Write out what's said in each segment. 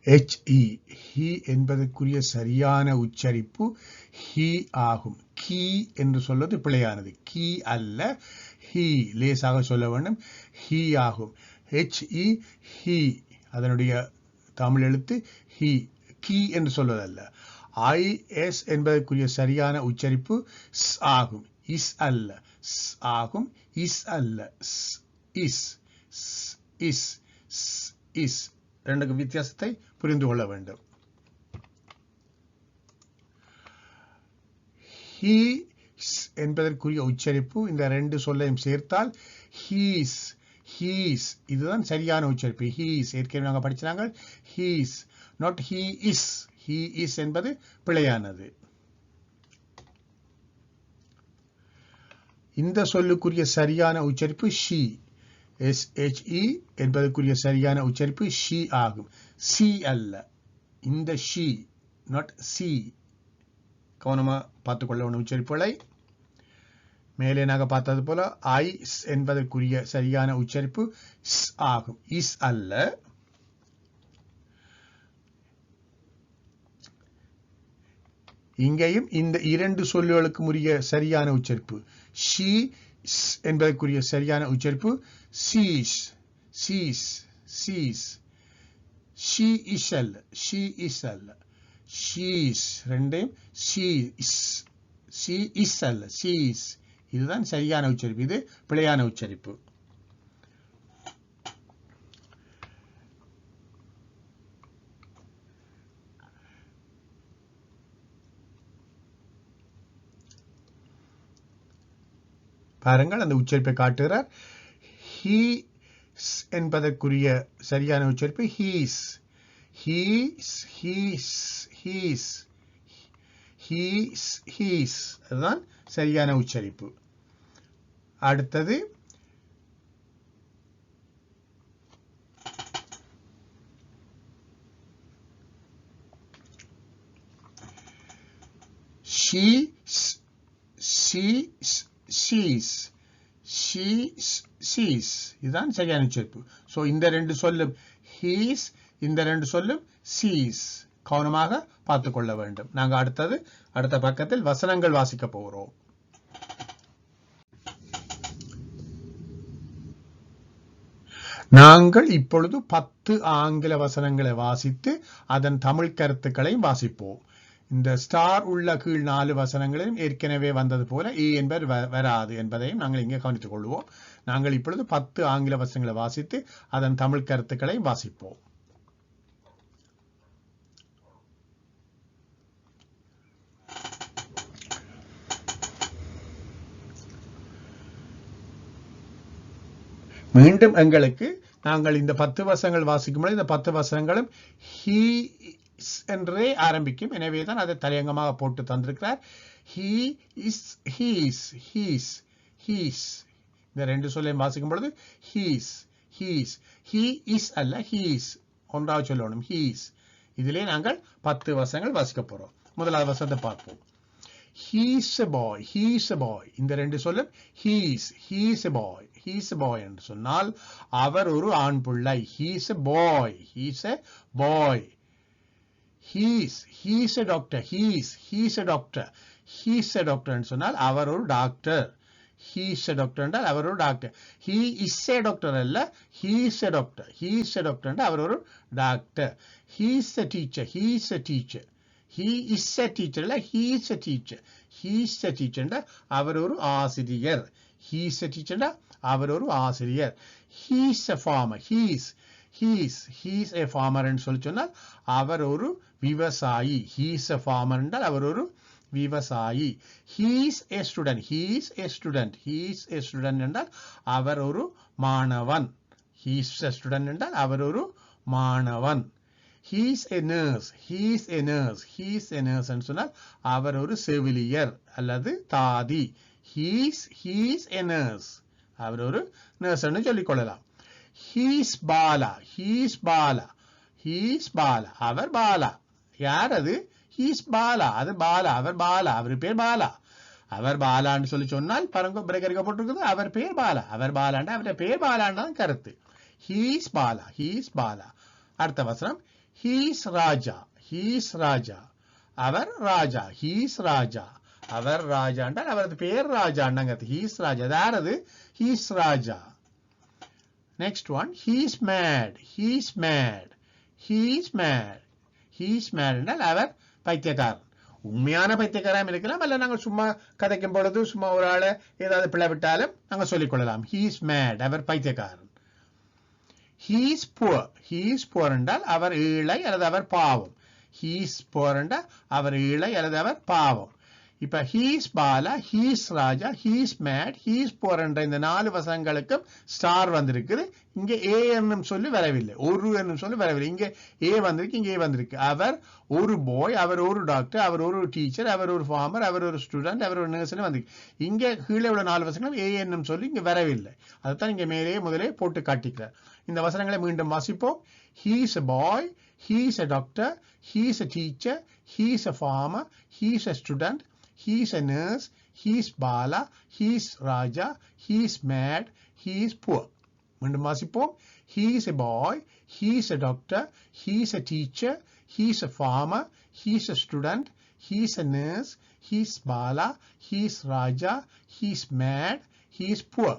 HE he என்பதற்குரிய சரியான உச்சரிப்பு he ஆகும். கீ என்று சொல்வது பிழையானது. கீ அல்ல, ஹி. லேசாக சொல்ல வேண்டும். ஹி ஆகும். HE ஹி, அதனுடைய தமிழ் எழுத்து ஹி. கீ என்று சொல்வதல்ல. IS என்பதற்குரிய சரியான உச்சரிப்பு ஸ் ஆகும். இஸ் அல்ல, ஸ் ஆகும். இஸ் அல்ல, இஸ். இஸ் இஸ் ரெண்டுக்கு வித்தியாசத்தை புரிந்து கொள்ள வேண்டும். ஹீ என்பதற்குரிய உச்சரிப்பு இந்த ரெண்டு சொல்லையும் சேர்த்தால் ஹீஸ். ஹீஸ் இதுதான் சரியான உச்சரிப்பு. ஹீஸ் ஏற்கனவே நாங்கள் படிச்சாங்க. He's, not he is. He is என்பது பிழையானது. இந்த சொல்லுக்குரிய சரியான உச்சரிப்பு ஷி. SHE என்பதற்குரிய சரியான உச்சரிப்பு ஷி ஆகும். சி அல்ல, இந்த ஷி, நாட் சி. கவனமா பார்த்துக்கொள்ள வேண்டிய உச்சரிப்புகளை. மேலே நாங்கள் பார்த்தது போல ஐ என்பதற்குரிய சரியான உச்சரிப்பு ஸ் ஆகும். இஸ் அல்ல. இங்கேயும் இந்த இரண்டு சொல்லுகளுக்கும் உரிய சரியான உச்சரிப்பு ஷி என்பதற்குரிய சரியான உச்சரிப்பு she's. She's she's. She is அல்ல, ஷி இஸ் அல்ல, ஷீஸ். ரெண்டையும் ஷி இஸ் அல்ல, சீஸ். இதுதான் சரியான உச்சரிப்பு. இது பிழையான உச்சரிப்பு. பாருங்கள், அந்த உச்சரிப்பை காட்டுகிறார். ஹீ என்பதற்குரிய சரியான உச்சரிப்பு he's. He's he's he's he's he's. அதுதான் சரியான உச்சரிப்பு. அடுத்தது she she she's. She's she's. இதுதான் சரியான உச்சரிப்பு. ஸோ இந்த ரெண்டு சொல்லும் ஹீஸ், இந்த ரெண்டு சொல்லும் சீஸ். கவனமாக பார்த்துக் கொள்ள வேண்டும். நாங்கள் அடுத்த பக்கத்தில் வசனங்கள் வாசிக்க போகிறோம். நாங்கள் இப்பொழுது 10 ஆங்கில வசனங்களை வாசித்து அதன் தமிழ் கருத்துக்களையும் வாசிப்போம். இந்த ஸ்டார் உள்ள கீழ் 4 வசனங்களையும் ஏற்கனவே வந்தது போல ஏ என்பது வராது என்பதையும் நாங்கள் இங்கே கவனித்துக் கொள்வோம். நாங்கள் இப்பொழுது 10 ஆங்கில வசனங்களை வாசித்து அதன் தமிழ் கருத்துக்களை வாசிப்போம். மீண்டும் எங்களுக்கு நாங்கள் இந்த 10 வசனங்கள் வாசிக்கும்போது இந்த 10 வசனங்களும் ஹீ என்றே ஆரம்பிக்கும். எனவேதான் அதை தலையங்கமாக போட்டு தந்திருக்கிறார். He is he's he's he's. இந்த ரெண்டு சொல்லையும் வாசிக்கும் பொழுது ஹீஸ் ஹீஸ். ஹீ இஸ் அல்ல, ஹீஸ். ஒன்றாவது சொல்லணும், ஹீஸ். இதிலே நாங்கள் 10 வசனங்கள் வாசிக்க போறோம். முதலாவது வசனத்தை பார்ப்போம். He's a boy, he's a boy. இந்த ரெண்டு சொல்லும் he's a boy, he's a boy என்று சொன்னால் அவர் ஒரு ஆண் பிள்ளை. He's a boy, he's a boy. He's a doctor, he's a doctor, he's a doctor என்று சொன்னால் அவர் ஒரு டாக்டர். He's a doctor என்றால் அவர் ஒரு doctor. He is a doctor அல்ல, he's a doctor, he's a doctor என்றால் அவர் ஒரு doctor. He's a teacher, he's a teacher. He is a teacher அல்ல, he is a teacher. He is a teacher என்றால் அவர் ஒரு ஆசிரியர். He is a teacher என்றால் அவர் ஒரு ஆசிரியர். He is a farmer, he is a farmer என்று சொல்லி சொன்னால் அவர் ஒரு விவசாயி. He is a farmer என்றால் அவர் ஒரு விவசாயி. He is a student, he is a student, he is a student என்றால் அவர் ஒரு மாணவன். He is a student என்றால் அவர் ஒரு மாணவன். He is a nurse, he is a nurse, he is a nurse என்று சொன்னால் அவர் ஒரு செவிலியர் அல்லது தாதி. He is a nurse, அவர் ஒரு நர்ஸ் என்று சொல்லிக் கொள்ளலாம். He is Bala, he is Bala, he is Bala, அவர் பாலா. யார் அது? He is Bala, அது பாலா, அவர் பாலா, அவர் பேர் பாலா. அவர் பாலான்னு சொல்லி சொன்னால் பரங்க பிரேக்கரிக்க போட்டிருக்குது. அவர் பேர் பாலா, அவர் பாலாண்டா அவருடைய பேர் பாலான்னு கருத்து. He is Bala, he is Bala. அடுத்த வசனம். he is Raja. He is Raja. Our Raja. He is Raja. அவர் ராஜா என்றால் அவரது பெயர் ராஜா அண்ணங்கிறது. He is Raja. அது யாரது? He is Raja. Next one, he is mad. He is mad. He is mad. He is mad என்றால் அவர் பைத்தியக்காரன். உண்மையான பைத்தியக்காரம் இருக்கலாம், அல்ல நாங்கள் சும்மா கதைக்கும் பொழுது சும்மா ஒரு ஆளை ஏதாவது பிள்ளை விட்டாலும் நாங்கள் சொல்லிக் கொள்ளலாம். He is mad. அவர் பைத்தியக்காரன். He is poor. He is poor என்றால் அவர் ஏழை அல்லது அவர் பாவம். He is poor என்றால் அவர் ஏழை அல்லது அவர் பாவம். இப்ப he is Bala, he is Raja, he is mad, he is poor என்ற இந்த 4 வசனங்களுக்கும் ஸ்டார் வந்திருக்குது. இங்க ஏ என்னும் சொல்லி வரவில்லை, ஒரு என்னும் சொல்லி வரவில்லை. இங்க ஏ வந்திருக்கு, இங்க ஏ வந்திருக்கு. அவர் ஒரு பாய், அவர் ஒரு டாக்டர், அவர் ஒரு டீச்சர், அவர் ஒரு ஃபார்மர், அவர் ஒரு ஸ்டூடெண்ட், அவர் ஒரு நர்ஸ்னு வந்திருக்கு. இங்க கீழே உள்ள 4 வசனங்களும் ஏ என்னும் சொல்லி இங்க வரவில்லை. அதைத்தான் இங்க மேலே முதலே போட்டு காட்டிக்கிறார். இந்த வசனங்களை மீண்டும் வாசிப்போம். He is a boy, he is a doctor, he is a teacher, he is a farmer, he is a student, he is a nurse, he is Bala, he is Raja, he is mad, he is poor. மீண்டும் வாசிப்போம். He is a boy, he is a doctor, he is a teacher, he is a farmer, he is a student, he is a nurse, he is Bala, he is Raja, he is mad, he is poor.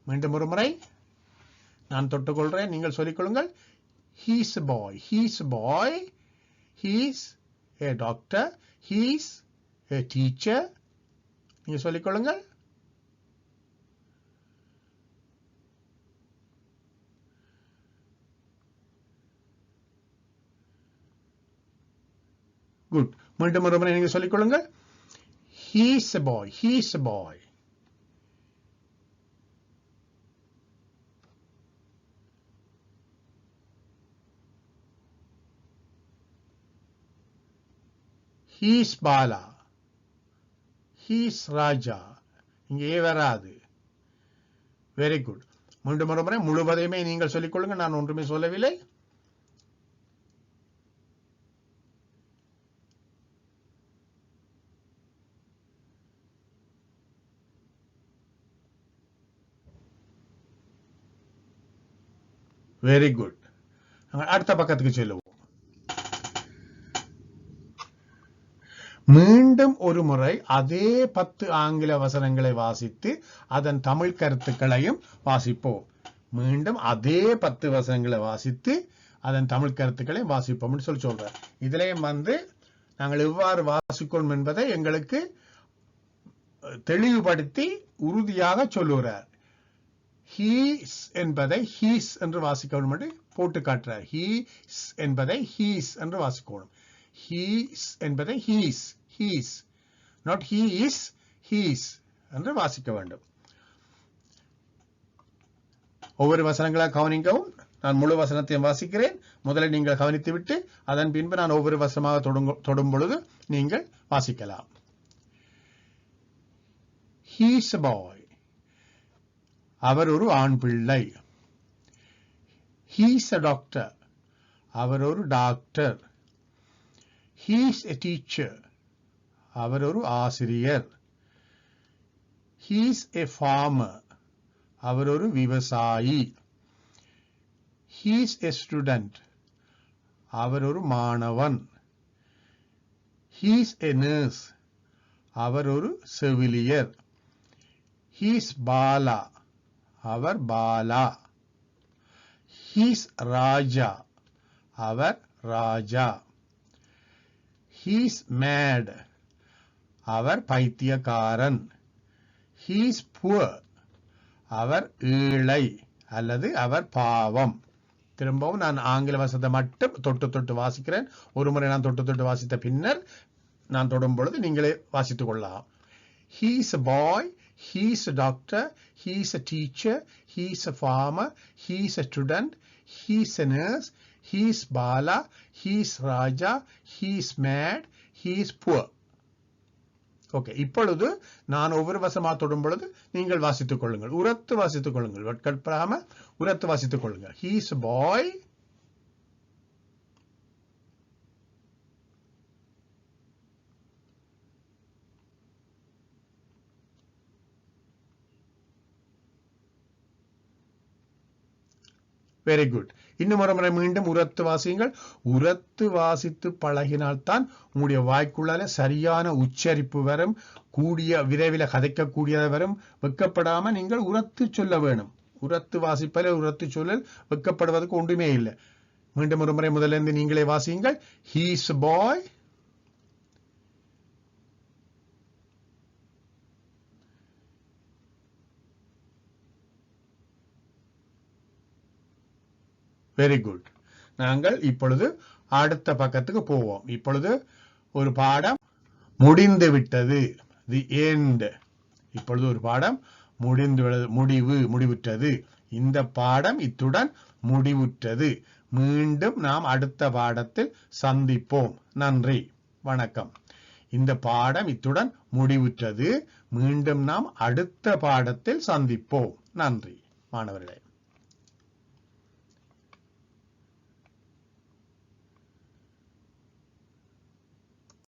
மீண்டும் ஒரு முறை நான் தொட்டுக்கொள்றேன், நீங்கள் சொல்லிக் கொள்ளுங்கள். He is a boy, he is a boy, he is a doctor, he is a teacher. நீங்க சொல்லிக் கொள்ளுங்கள். குட். மீண்டும் ஒரு முறை நீங்க சொல்லிக் கொள்ளுங்கள். He is a boy, he is a boy. He is Bala. He is Raja. இங்கே ஏ வராது. Very good. மீண்டும் ஒரு முறை முழுவதையுமே நீங்கள் சொல்லிக் கொள்ளுங்க, நான் ஒன்றுமே சொல்லவில்லை. Very good. அடுத்த பக்கத்துக்கு செல்லுவோம். மீண்டும் ஒரு முறை அதே 10 ஆங்கில வசனங்களை வாசித்து அதன் தமிழ் கருத்துக்களையும் வாசிப்போம். மீண்டும் அதே 10 வசனங்களை வாசித்து அதன் தமிழ் கருத்துக்களை வாசிப்போம் சொல்லி சொல்றார். இதுலயும் நாங்கள் எவ்வாறு வாசிக்கணும் என்பதை எங்களுக்கு தெளிவுபடுத்தி உறுதியாக சொல்லுகிறார். ஹீஸ் என்பதை ஹீஸ் என்று வாசிக்கணும் என்று போட்டு காட்டுறார். ஹீஸ் என்பதை ஹீஸ் என்று வாசிக்கணும். ஹீஸ் என்பதை he's, he's, not he is, he's என்று வாசிக்க வேண்டும். ஒவ்வொரு வசனங்களாக கவனிக்கவும். நான் முழு வசனத்தையும் வாசிக்கிறேன். முதலில் நீங்கள் கவனித்து விட்டு அதன் பின்பு நான் ஒவ்வொரு வசனமாக தொடும் பொழுது நீங்கள் வாசிக்கலாம். He is a boy. அவர் ஒரு ஆண் பிள்ளை. He is a doctor. அவர் ஒரு doctor. He is a teacher. அவர் ஒரு ஆசிரியர். He is a farmer. அவர் ஒரு விவசாயி. He is a student. அவர் ஒரு மாணவன். He is a nurse. அவர் ஒரு செவிலியர். He is Bala. Our Bala. He is Raja. Our Raja. He is mad. அவர் பைத்தியக்காரன். He is poor. அவர் ஏழை அல்லது அவர் பாவம். திரும்பவும் நான் ஆங்கில வசனத்தை மட்டும் தொட்டு வாசிக்கிறேன். ஒரு முறை நான் தொட்டு வாசித்த பின்னர் நான் தொடும் பொழுது நீங்களே வாசித்துக் கொள்ளலாம். He is a boy. He is a doctor. He is a teacher. He is a farmer. He is a student. He is a nurse. He is Bala. He is Raja. He is mad. He is poor. Okay, இப்பொழுது நான் ஒவ்வொரு வசனமாக தொடும் பொழுது நீங்கள் வாசித்துக் கொள்ளுங்கள். உரத்து வாசித்துக் கொள்ளுங்கள். வெட்கப்படாம உரத்து வாசித்துக் கொள்ளுங்கள். He is a boy. Very good. இன்னும் ஒரு முறை மீண்டும் உரத்து வாசியுங்கள். உரத்து வாசித்து பழகினால்தான் உங்களுடைய வாய்க்குள்ளால சரியான உச்சரிப்பு வரும், கூடிய விரைவில் கதைக்கக்கூடியதை வரும். வெக்கப்படாம நீங்கள் உரத்து சொல்ல வேணும். உரத்து வாசிப்பதில் உரத்து சொல்லல் வெக்கப்படுவதற்கு ஒன்றுமே இல்லை. மீண்டும் ஒரு முறை முதல்ல இருந்து நீங்களே வாசியுங்கள். He is a boy. Very good. நாங்கள் இப்பொழுது அடுத்த பக்கத்துக்கு போவோம். இப்பொழுது ஒரு பாடம் முடிந்து விட்டது. The end. இப்பொழுது ஒரு பாடம் முடிவுற்றது. இந்த பாடம் இத்துடன் முடிவுற்றது. மீண்டும் நாம் அடுத்த பாடத்தில் சந்திப்போம். நன்றி, வணக்கம். இந்த பாடம் இத்துடன் முடிவுற்றது. மீண்டும் நாம் அடுத்த பாடத்தில் சந்திப்போம். நன்றி மாணவர்களே.